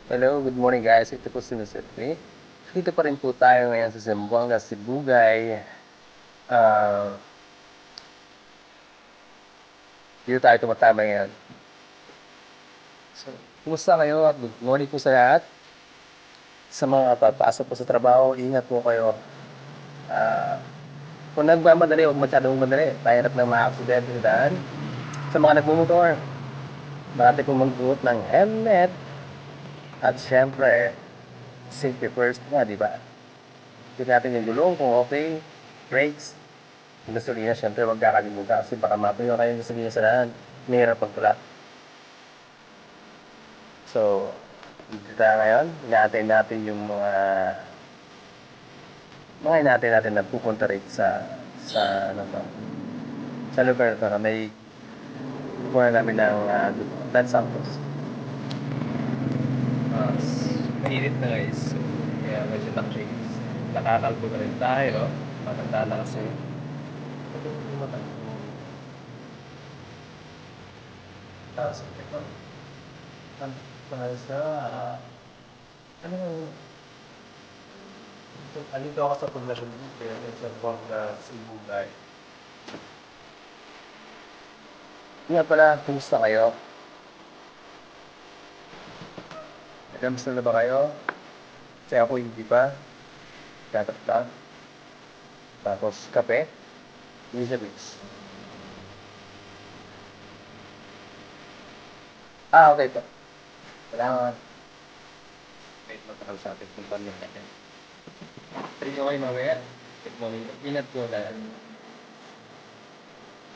Hello, good morning guys. Ito po si Mr. P. Dito pa rin po tayo ngayon sa Zamboanga, Sibugay. Ah, dito tayo tumatama ngayon. So, kumusta kayo? Good morning po sa lahat. Sa mga papasok po sa trabaho, ingat po kayo. Ah, kung nagmamadali, huwag masyadong madali. Mahirap na ma-accident sa daan. Sa mga nagmumotor, marami pong magbuot ng helmet. At syempre, safety first nga, di ba? Check natin yung gulong kung okay, brakes, yung gasolina, syempre huwag kakalimutan kasi baka matuyo kayo yung gasolina sa daan. Mahirap pagtula. So, dito tayo ngayon. Inaantay natin yung mga inaantay natin na pupunta rin ano to, sa lugar to na may kukuha namin ng Los Santos. Mainit na guys. So, kaya medyo nakakalbo na rin tayo. Matanda na kasi. Ito yung matanda. Tapos, ito. Para sa... ano yung... Alito ako sa paglasyon dito. Kaya sa buwag na Sibugay. Nga pala, kumusta kayo? Kamusta na ba kayo? Kasi ako hindi pa. Tatak. Tapos, kape. Elizabeth. Okay po. Salamat. Wait, matagal sa atin kung paano natin. Thank you kayo mamaya. Good morning. Ingat po dahil.